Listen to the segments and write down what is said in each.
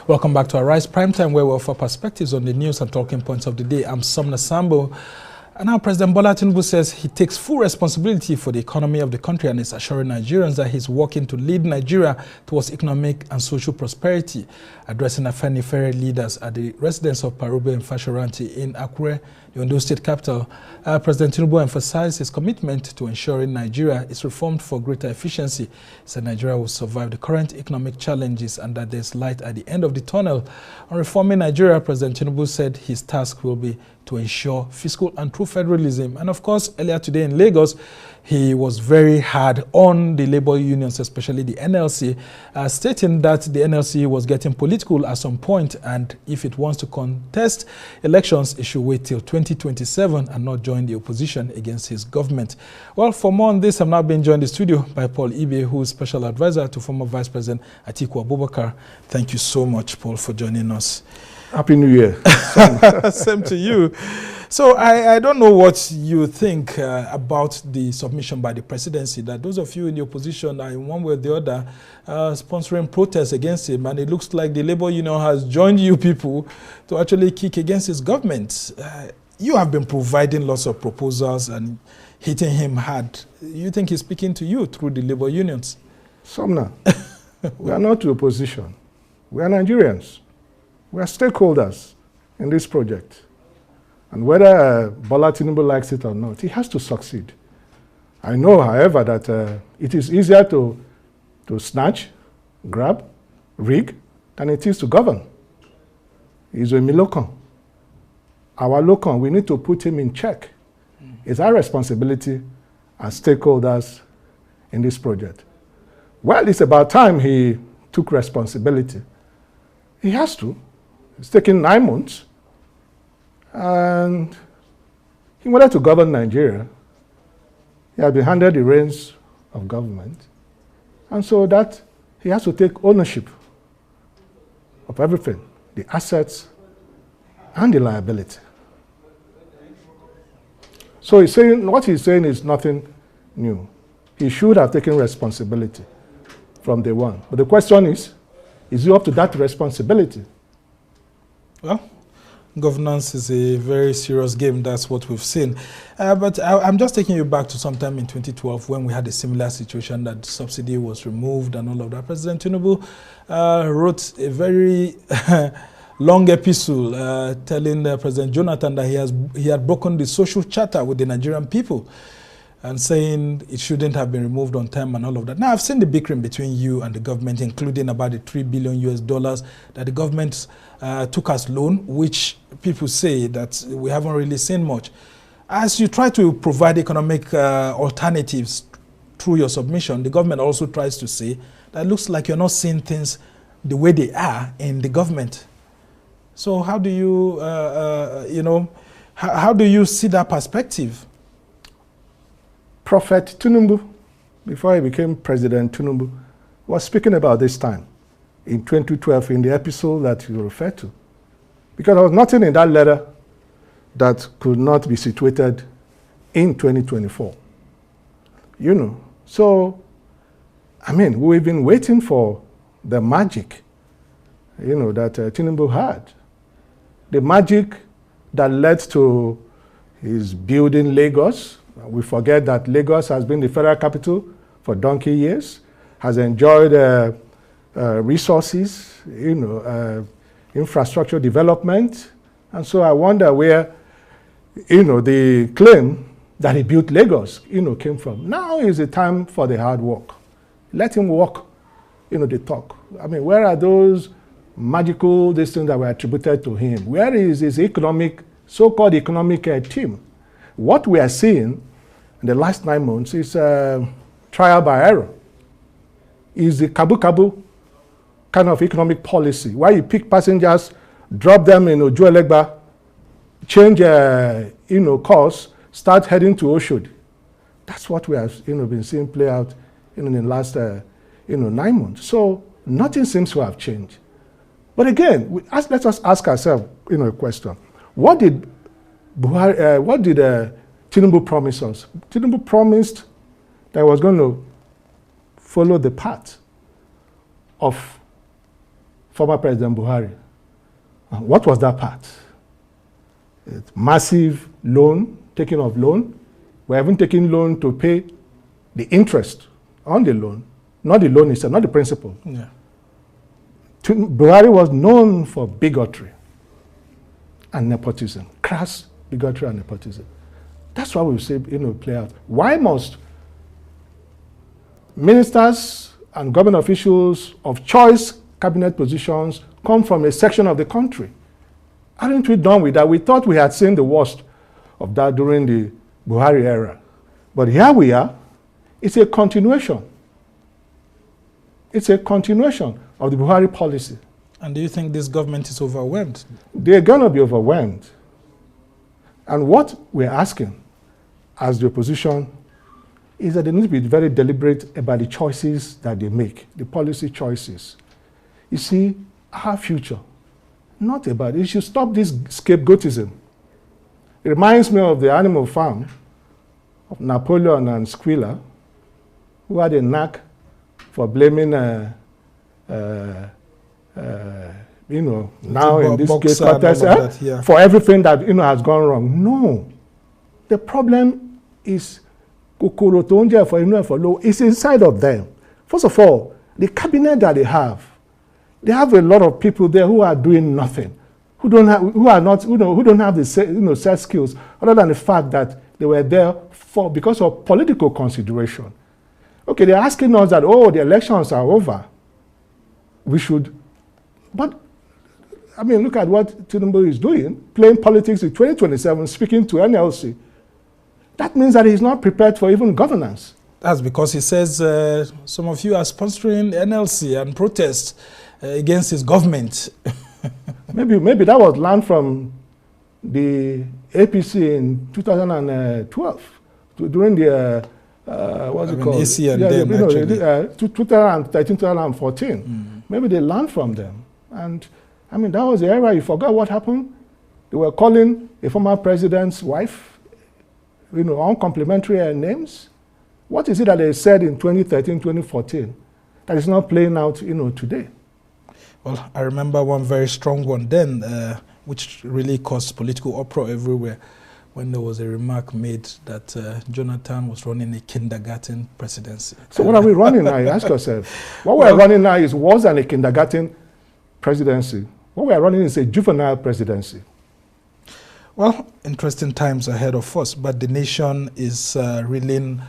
Welcome back to Arise Primetime, where we offer perspectives on the news and talking points of the day. I'm Somna Sambo. And now President Bola Tinubu says he takes full responsibility for the economy of the country and is assuring Nigerians that he's working to lead Nigeria towards economic and social prosperity. Addressing Afenifere leaders at the residence of Parube and Fashoranti in Akure, the Ondo State capital, President Tinubu emphasized his commitment to ensuring Nigeria is reformed for greater efficiency. He said Nigeria will survive the current economic challenges and that there's light at the end of the tunnel. On reforming Nigeria, President Tinubu said his task will be to ensure fiscal and true federalism. And of course, earlier today in Lagos, he was very hard on the labor unions, especially the NLC, stating that the NLC was getting political at some point, and if it wants to contest elections, it should wait till 2027 and not join the opposition against his government. Well, for more on this, I'm now being joined in the studio by Paul Ibe, who is special advisor to former Vice President Atiku Abubakar. Thank you so much, Paul, for joining us. Happy New Year. Same to you. So I don't know what you think about the submission by the presidency, that those of you in the opposition are in one way or the other sponsoring protests against him, and it looks like the labor union has joined you people to actually kick against his government. You have been providing lots of proposals and hitting him hard. You think he's speaking to you through the labor unions? Somna, we are not the opposition. We are Nigerians. We are stakeholders in this project. And whether Bola Tinubu likes it or not, he has to succeed. I know, however, that it is easier to snatch, grab, rig, than it is to govern. He's a Milokon. Our Lokon, we need to put him in check. It's our responsibility as stakeholders in this project. Well, it's about time he took responsibility. He has to. It's taken 9 months, and he wanted to govern Nigeria. He had been handed the reins of government, and so that he has to take ownership of everything, the assets and the liability. So he's saying, what he's saying is nothing new. He should have taken responsibility from day one. But the question is he up to that responsibility? Well, governance is a very serious game. That's what we've seen. But I'm just taking you back to sometime in 2012 when we had a similar situation that subsidy was removed and all of that. President Tinubu wrote a very long epistle telling President Jonathan that he had broken the social charter with the Nigerian people and saying it shouldn't have been removed on time and all of that. Now, I've seen the bickering between you and the government, including about the $3 billion that the government took as loan, which people say that we haven't really seen much. As you try to provide economic alternatives through your submission, the government also tries to say that it looks like you're not seeing things the way they are in the government. So how do you, how do you see that perspective? Prophet Tinubu, before he became President Tinubu, was speaking about this time in 2012 in the episode that you referred to. Because there was nothing in that letter that could not be situated in 2024. You know, so, I mean, we've been waiting for the magic, you know, that Tinubu had. The magic that led to his building Lagos. We forget that Lagos has been the federal capital for donkey years, has enjoyed resources, you know, infrastructure development. And so I wonder where, you know, the claim that he built Lagos, you know, came from. Now is the time for the hard work. Let him walk, you know, the talk. I mean, where are those magical things that were attributed to him? Where is his economic, so-called economic team? What we are seeing in the last 9 months is trial by error. Is the kabu-kabu kind of economic policy, where you pick passengers, drop them in Ojuelegba, change you know, course, start heading to Oshodi. That's what we have, you know, been seeing play out, you know, in the last 9 months. So nothing seems to have changed. But again, let us ask ourselves, you know, a question: what did Tinubu promise us? Tinubu promised that he was going to follow the path of former President Buhari. What was that part? Massive loan, taking of loan. We haven't taken loan to pay the interest on the loan, not the loan itself, not the principal. Yeah. Buhari was known for bigotry and nepotism, crass bigotry and nepotism. That's why we say, play out. Why must ministers and government officials of choice cabinet positions come from a section of the country? Aren't we done with that? We thought we had seen the worst of that during the Buhari era. But here we are. It's a continuation. It's a continuation of the Buhari policy. And do you think this government is overwhelmed? They're going to be overwhelmed. And what we're asking as the opposition is that they need to be very deliberate about the choices that they make, the policy choices. You see, our future, not about it. You should stop this scapegoatism. It reminds me of the animal farm of Napoleon and Squilla, who had a knack for blaming, now in this case, for everything that has gone wrong. No, the problem is it's inside of them. First of all, the cabinet that they have a lot of people there who are doing nothing, who don't have the set skills, other than the fact that they were there because of political consideration. Okay, they're asking us that, the elections are over. We should, but look at what Tinubu is doing, playing politics in 2027, speaking to NLC. That means that he's not prepared for even governance. That's because he says some of you are sponsoring NLC and protests against his government. maybe that was learned from the APC in 2012 during the what's it called? AC and them, 2013, 2014. Maybe they learned from them. And that was the era. You forgot what happened. They were calling a former president's wife, uncomplimentary names. What is it that they said in 2013, 2014 that is not playing out, today? Well, I remember one very strong one then, which really caused political uproar everywhere, when there was a remark made that Jonathan was running a kindergarten presidency. So what are we running now? You ask yourself. What we're running now is worse than a kindergarten presidency. What we are running is a juvenile presidency. Well, interesting times ahead of us, but the nation is reeling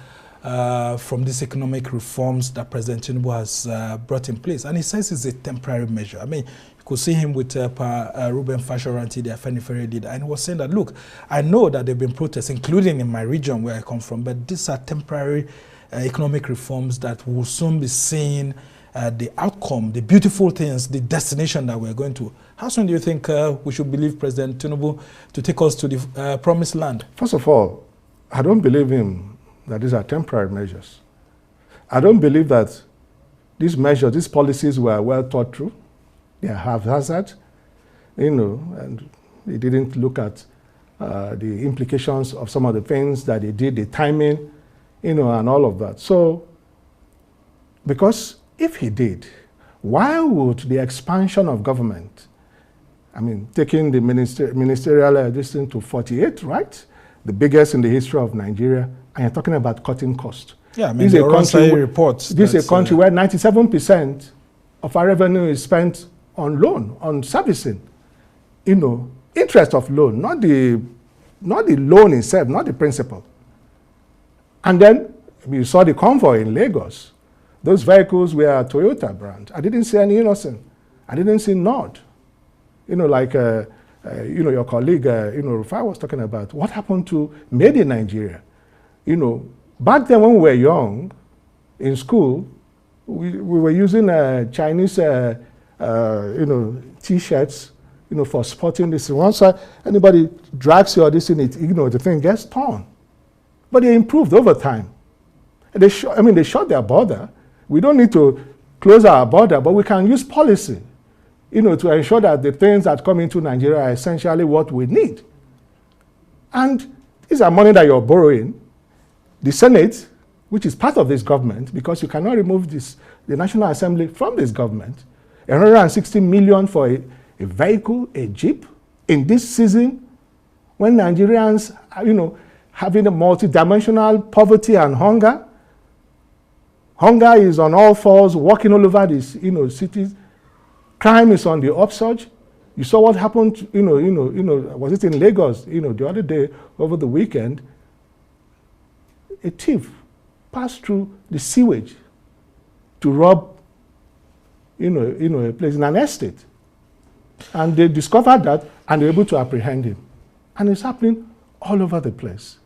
from these economic reforms that President Tinubu has brought in place. And he says it's a temporary measure. You could see him with Ruben Fashoranti, the Afenifere leader, and he was saying that, look, I know that there have been protests, including in my region where I come from, but these are temporary economic reforms that will soon be seeing the outcome, the beautiful things, the destination that we're going to. How soon do you think we should believe President Tinubu to take us to the promised land? First of all, I don't believe him that these are temporary measures. I don't believe that these measures, these policies were well thought through. They are haphazard, and they didn't look at the implications of some of the things that they did, the timing, and all of that. So, because if he did, why would the expansion of government, taking the ministerial distance to 48, right? The biggest in the history of Nigeria, and you're talking about cutting costs. Yeah, this is a country where 97% of our revenue is spent on loan, on servicing, interest of loan, not the loan itself, not the principal. And then you saw the convoy in Lagos. Those vehicles were a Toyota brand. I didn't see any Innocent. I didn't see Nord. Your colleague, Rufai was talking about what happened to Made in Nigeria. Back then when we were young, in school, we were using Chinese, T-shirts, for sporting this. Once anybody drags you or this in it, the thing gets torn. But they improved over time. And they shut their border. We don't need to close our border, but we can use policy, to ensure that the things that come into Nigeria are essentially what we need. And these are money that you're borrowing. The Senate, which is part of this government, because you cannot remove the National Assembly from this government, 160 million for a vehicle, a jeep, in this season when Nigerians are, having a multi-dimensional poverty and hunger. Hunger is on all fours, walking all over these, cities. Crime is on the upsurge. You saw what happened, was it in Lagos, the other day, over the weekend? A thief passed through the sewage to rob, a place in an estate. And they discovered that, and they were able to apprehend him. And it's happening all over the place.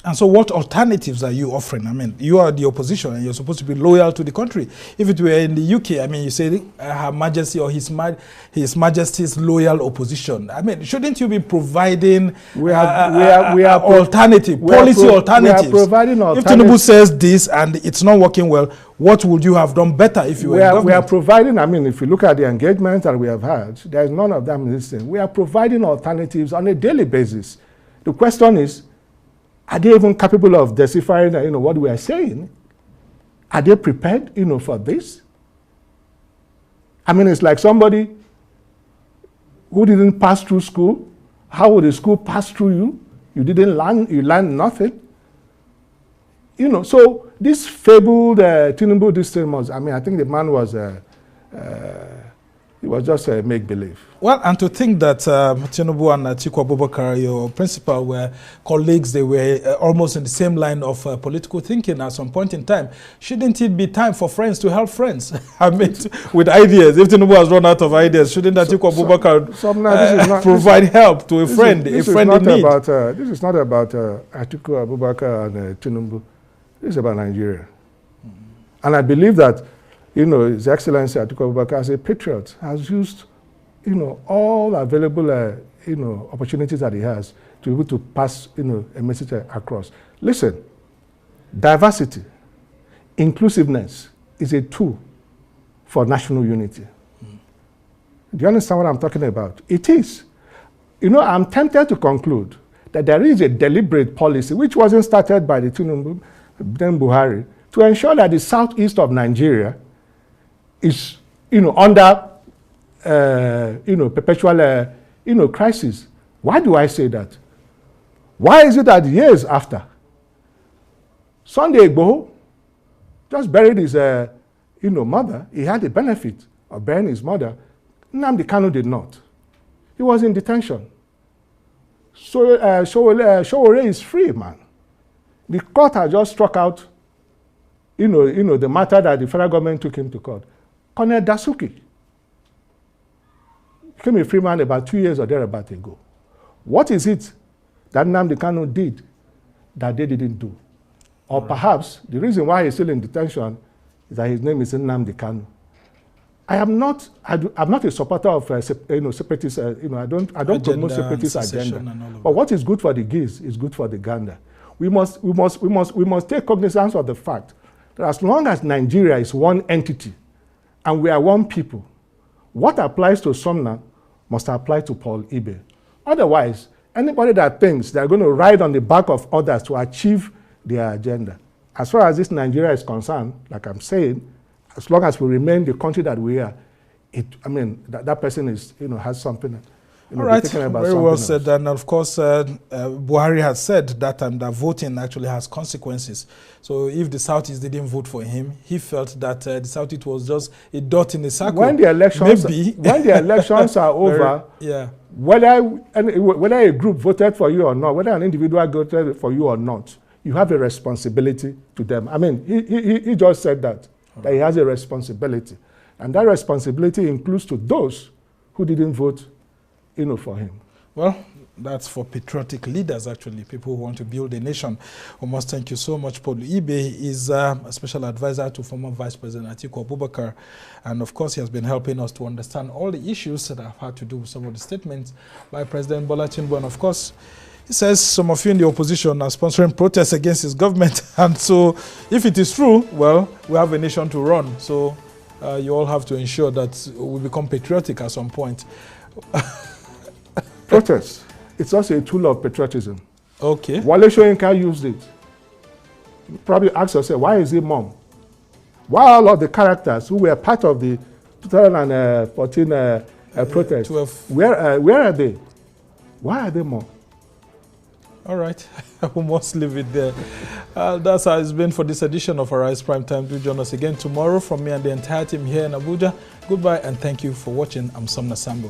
And so what alternatives are you offering? I mean, you are the opposition and you're supposed to be loyal to the country. If it were in the UK, I mean, you say Her Majesty or His Majesty's loyal opposition. I mean, shouldn't you be providing alternative, policy alternatives? We are providing alternatives. If Tinubu says this and it's not working well, what would you have done better if you were in government? We are providing, I mean, if you look at the engagement that we have had, there is none of them listening. We are providing alternatives on a daily basis. The question is, are they even capable of deciphering, what we are saying? Are they prepared, for this? I mean, it's like somebody who didn't pass through school. How would the school pass through you? You didn't learn, you learned nothing. So this fabled Tinubu, this thing was, I mean, I think the man was, it was just a make-believe. Well, and to think that Tinubu and Atiku Abubakar, your principal, were colleagues, they were almost in the same line of political thinking at some point in time. Shouldn't it be time for friends to help friends? I mean, with ideas. If Tinubu has run out of ideas, shouldn't Atiku Abubakar provide help to a friend in need? This is not about Atiku Abubakar and Tinubu. This is about Nigeria. And I believe that, His Excellency Atiku Abubakar, as a patriot, has used, all available, opportunities that he has to be able to pass, a message across. Listen, diversity, inclusiveness is a tool for national unity. Do you understand what I'm talking about? It is. I'm tempted to conclude that there is a deliberate policy, which wasn't started by the Tinubu, then Buhari, to ensure that the southeast of Nigeria is, under, perpetual, crisis. Why do I say that? Why is it that years after, Sunday Igboho just buried his, mother, he had the benefit of burying his mother. Nnamdi Kanu did not. He was in detention. So Sowore is free, man. The court had just struck out, the matter that the federal government took him to court. Colonel Dasuki became a free man about 2 years or thereabout ago. What is it that Nnamdi Kanu did that they didn't do? Or perhaps the reason why he's still in detention is that his name is Nnamdi Kanu. I'm not a supporter of separatist. I don't promote separatist agenda. But what is good for the geese is good for the gander. We must take cognizance of the fact that as long as Nigeria is one entity and we are one people, what applies to Sumner must apply to Paul Ibe. Otherwise, anybody that thinks they're going to ride on the back of others to achieve their agenda, as far as this Nigeria is concerned, like I'm saying, as long as we remain the country that we are, that person is, has something. All right, very well said. And of course, Buhari has said that time that voting actually has consequences. So if the Southeast didn't vote for him, he felt that the Southeast was just a dot in the circle. When the elections are over, whether a group voted for you or not, whether an individual voted for you or not, you have a responsibility to them. I mean, he just said that he has a responsibility. And that responsibility includes to those who didn't vote for him. Well, that's for patriotic leaders, actually, people who want to build a nation. We must thank you so much. Paul Ibe is a special advisor to former Vice President Atiku Abubakar. And of course, he has been helping us to understand all the issues that have had to do with some of the statements by President Bola Tinubu. And of course, he says some of you in the opposition are sponsoring protests against his government. And so if it is true, well, we have a nation to run. So you all have to ensure that we become patriotic at some point. Protest. It's also a tool of patriotism. Okay. Wale Soyinka used it. You probably ask yourself, why is he mom? Why all of the characters who were part of the 2014 protest. 12. Where are they? Why are they more? All right, we must leave it there. That's how it's been for this edition of Arise Prime Time. Do join us again tomorrow. From me and the entire team here in Abuja. Goodbye and thank you for watching. I'm Somna Sambo.